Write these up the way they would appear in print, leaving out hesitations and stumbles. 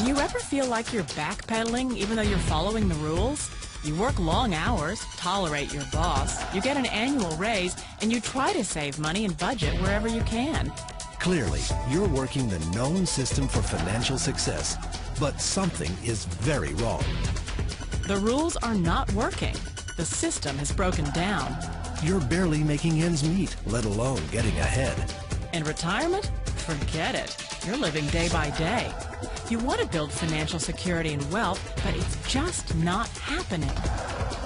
you ever feel like you're backpedaling even though you're following the rules? You work long hours, tolerate your boss, you get an annual raise, and you try to save money and budget wherever you can. Clearly, you're working the known system for financial success, but something is very wrong. The rules are not working. The system has broken down. You're barely making ends meet, let alone getting ahead. And retirement? Forget it. You're living day by day. You want to build financial security and wealth, but it's just not happening.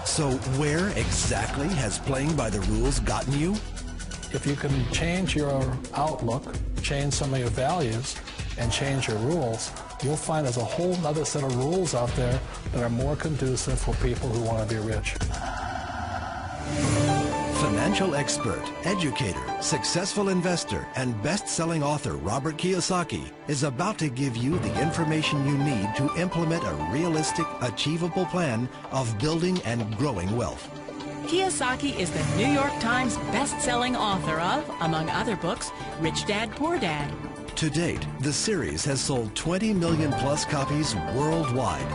So where exactly has playing by the rules gotten you? If you can change your outlook, change some of your values, and change your rules, you'll find there's a whole other set of rules out there that are more conducive for people who want to be rich. Financial expert, educator, successful investor, and best-selling author Robert Kiyosaki is about to give you the information you need to implement a realistic, achievable plan of building and growing wealth. Kiyosaki is the New York Times best-selling author of, among other books, Rich Dad, Poor Dad. To date, the series has sold 20 million plus copies worldwide.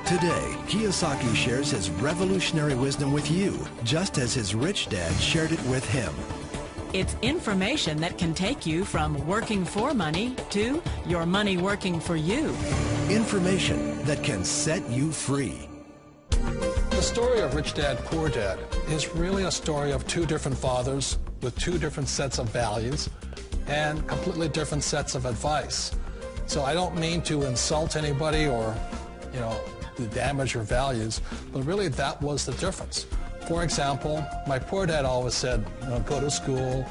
Today, Kiyosaki shares his revolutionary wisdom with you, just as his rich dad shared it with him. It's information that can take you from working for money to your money working for you. Information that can set you free. The story of Rich Dad, Poor Dad is really a story of two different fathers with two different sets of values and completely different sets of advice. So I don't mean to insult anybody or, to damage your values, but really that was the difference. For example, my poor dad always said, go to school,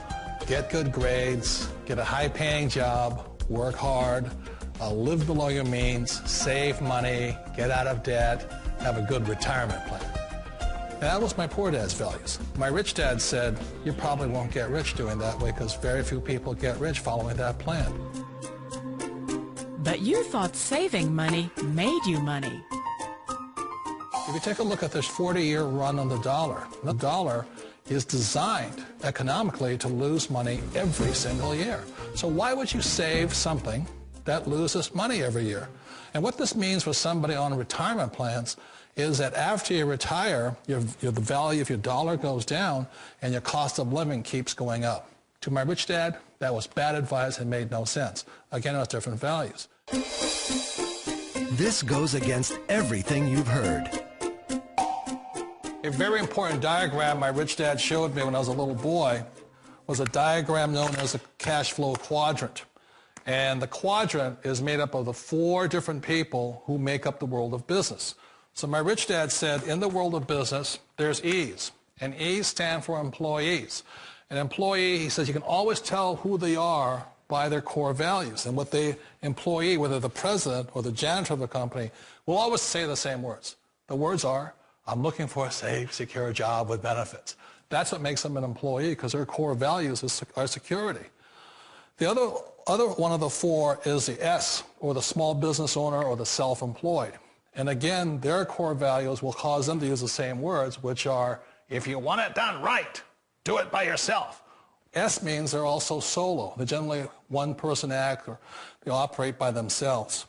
get good grades, get a high-paying job, work hard, live below your means, save money, get out of debt, have a good retirement plan. And that was my poor dad's values. My rich dad said, you probably won't get rich doing that way because very few people get rich following that plan. But you thought saving money made you money. If you take a look at this 40-year run on the dollar is designed economically to lose money every single year. So why would you save something that loses money every year? And what this means for somebody on retirement plans is that after you retire, the value of your dollar goes down and your cost of living keeps going up. To my rich dad, that was bad advice and made no sense. Again, it was different values. This goes against everything you've heard. A very important diagram my rich dad showed me when I was a little boy was a diagram known as a cash flow quadrant. And the quadrant is made up of the four different people who make up the world of business. So my rich dad said, in the world of business, there's E's. And E's stand for employees. An employee, he says, you can always tell who they are by their core values. And what the employee, whether the president or the janitor of the company, will always say the same words. The words are, I'm looking for a safe, secure job with benefits. That's what makes them an employee, because their core values are security. The other one of the four is the S, or the small business owner or the self-employed. And again, their core values will cause them to use the same words, which are, if you want it done right, do it by yourself. S means they're also solo. They're generally one-person act, or they operate by themselves.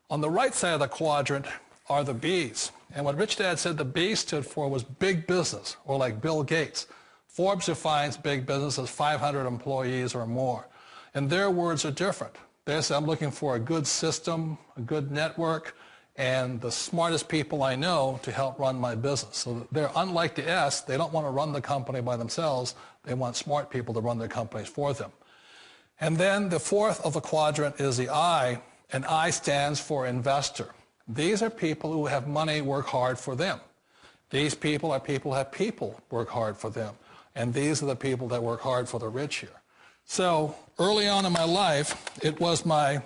On the right side of the quadrant are the B's. And what Rich Dad said the B stood for was big business, or like Bill Gates. Forbes defines big business as 500 employees or more. And their words are different. They say, I'm looking for a good system, a good network, and the smartest people I know to help run my business. So they're unlike the S. They don't want to run the company by themselves. They want smart people to run their companies for them. And then the fourth of the quadrant is the I, and I stands for investor. These are people who have money work hard for them. These people are people who have people work hard for them. And these are the people that work hard for the rich here. So early on in my life, it was my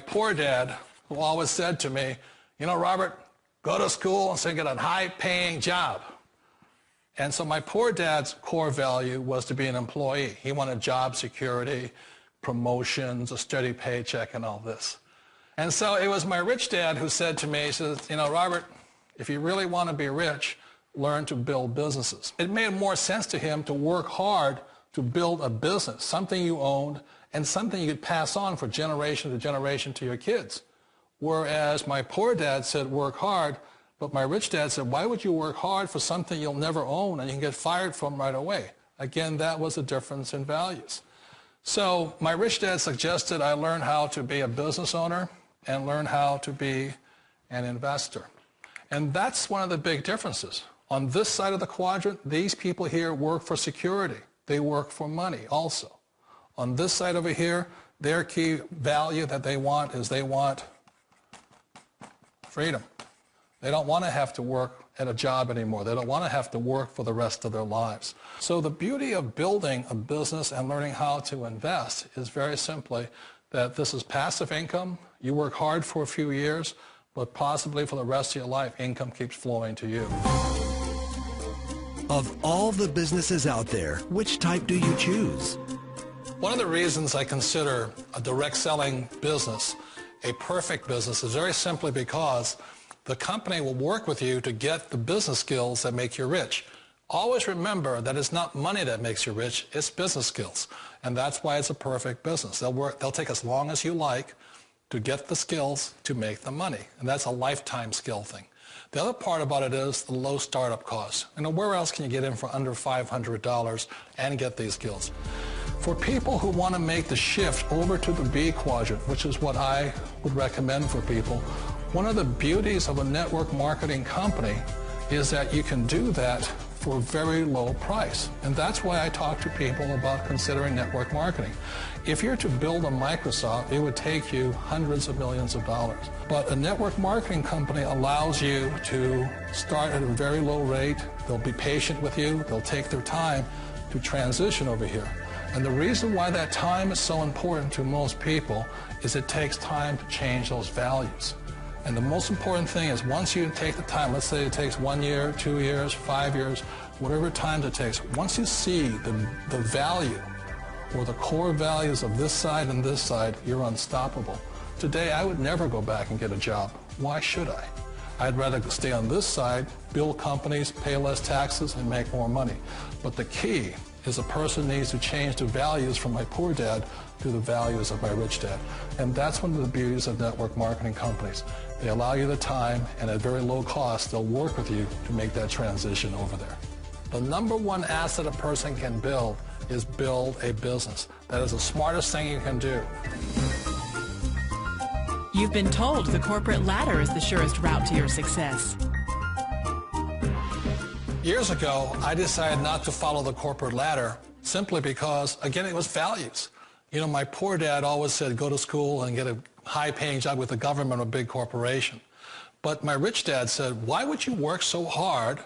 poor dad who always said to me, Robert, go to school and so get a high-paying job. And so my poor dad's core value was to be an employee. He wanted job security, promotions, a steady paycheck, and all this. And so it was my rich dad who said to me, he says, Robert, if you really want to be rich, learn to build businesses. It made more sense to him to work hard to build a business, something you owned and something you could pass on for generation to generation to your kids. Whereas my poor dad said work hard, but my rich dad said, why would you work hard for something you'll never own and you can get fired from right away? Again, that was a difference in values. So my rich dad suggested I learn how to be a business owner and learn how to be an investor. And that's one of the big differences. On this side of the quadrant, these people here work for security. They work for money also. On this side over here, their key value that they want is they want freedom. They don't want to have to work at a job anymore. They don't want to have to work for the rest of their lives. So the beauty of building a business and learning how to invest is very simply that this is passive income. You work hard for a few years, but possibly for the rest of your life, income keeps flowing to you. Of all the businesses out there, which type do you choose? One of the reasons I consider a direct selling business a perfect business is very simply because the company will work with you to get the business skills that make you rich. Always remember that it's not money that makes you rich, it's business skills. And that's why it's a perfect business. They'll take as long as you like to get the skills to make the money. And that's a lifetime skill thing. The other part about it is the low startup costs. Where else can you get in for under $500 and get these skills? For people who want to make the shift over to the B quadrant, which is what I would recommend for people, one of the beauties of a network marketing company is that you can do that for a very low price. And that's why I talk to people about considering network marketing. If you're to build a Microsoft, it would take you hundreds of millions of dollars. But a network marketing company allows you to start at a very low rate. They'll be patient with you. They'll take their time to transition over here. And the reason why that time is so important to most people is it takes time to change those values. And the most important thing is once you take the time, let's say it takes 1 year, 2 years, 5 years, whatever time it takes, once you see the value or the core values of this side and this side, you're unstoppable. Today, I would never go back and get a job. Why should I? I'd rather stay on this side, build companies, pay less taxes, and make more money. But the key is a person needs to change the values from my poor dad to the values of my rich dad. And that's one of the beauties of network marketing companies. They allow you the time, and at very low cost, they'll work with you to make that transition over there. The number one asset a person can build is build a business. That is the smartest thing you can do. You've been told the corporate ladder is the surest route to your success. Years ago, I decided not to follow the corporate ladder simply because, again, it was values. My poor dad always said, go to school and get a high-paying job with the government or a big corporation. But my rich dad said, why would you work so hard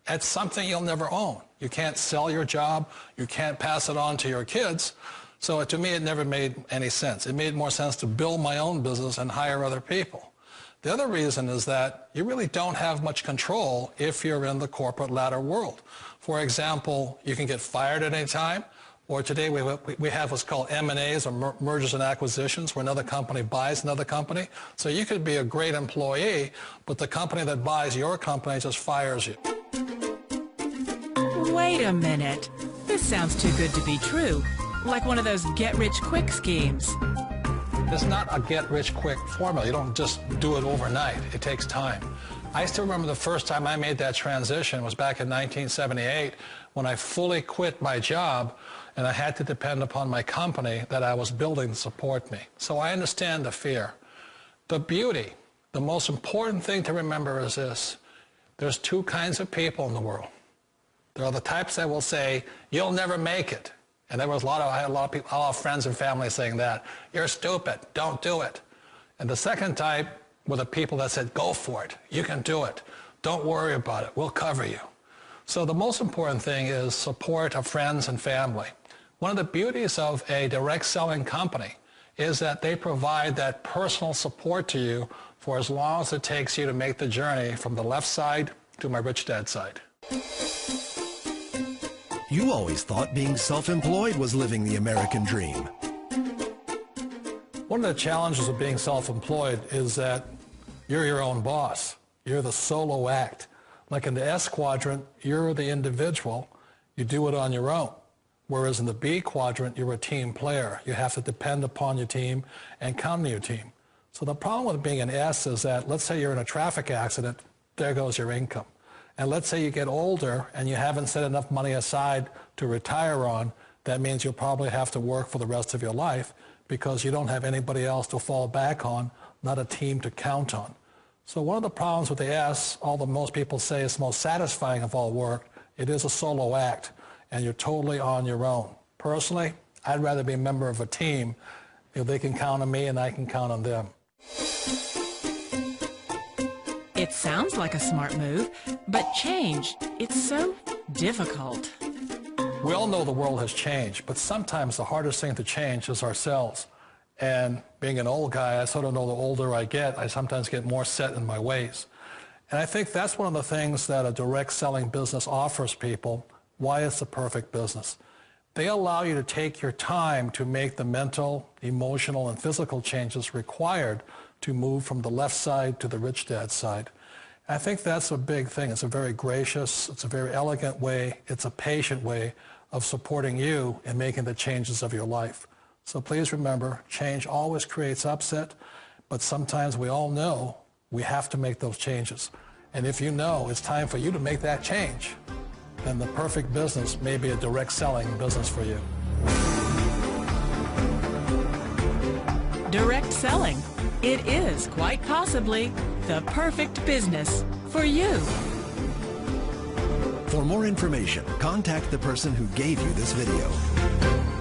at something you'll never own? You can't sell your job. You can't pass it on to your kids. So to me, it never made any sense. It made more sense to build my own business and hire other people. The other reason is that you really don't have much control if you're in the corporate ladder world. For example, you can get fired at any time, or today we have what's called M&As, or mergers and acquisitions, where another company buys another company. So you could be a great employee, but the company that buys your company just fires you. Wait a minute. This sounds too good to be true. Like one of those get-rich-quick schemes. It's not a get-rich-quick formula. You don't just do it overnight. It takes time. I still remember the first time I made that transition was back in 1978 when I fully quit my job and I had to depend upon my company that I was building to support me. So I understand the fear. The beauty, the most important thing to remember is this. There's two kinds of people in the world. There are the types that will say, you'll never make it. And I had a lot of people, a lot of friends and family saying that. You're stupid. Don't do it. And the second type were the people that said, go for it. You can do it. Don't worry about it. We'll cover you. So the most important thing is support of friends and family. One of the beauties of a direct selling company is that they provide that personal support to you for as long as it takes you to make the journey from the left side to my rich dad side. You always thought being self-employed was living the American dream. One of the challenges of being self-employed is that you're your own boss. You're the solo act. Like in the S quadrant, you're the individual. You do it on your own. Whereas in the B quadrant, you're a team player. You have to depend upon your team and count on your team. So the problem with being an S is that, let's say you're in a traffic accident, there goes your income. And let's say you get older and you haven't set enough money aside to retire on, that means you'll probably have to work for the rest of your life because you don't have anybody else to fall back on, not a team to count on. So one of the problems with the S, although most people say it's the most satisfying of all work, it is a solo act, and you're totally on your own. Personally, I'd rather be a member of a team if they can count on me and I can count on them. It sounds like a smart move, but change, it's so difficult. We all know the world has changed, but sometimes the hardest thing to change is ourselves. And being an old guy, I sort of know the older I get, I sometimes get more set in my ways. And I think that's one of the things that a direct selling business offers people, why it's the perfect business. They allow you to take your time to make the mental, emotional, and physical changes required to move from the left side to the rich dad side. I think that's a big thing. It's a very gracious, it's a very elegant way, it's a patient way of supporting you in making the changes of your life. So please remember, change always creates upset, but sometimes we all know we have to make those changes. And if you know it's time for you to make that change, then the perfect business may be a direct selling business for you. Direct selling. It is quite possibly the perfect business for you. For more information, contact the person who gave you this video.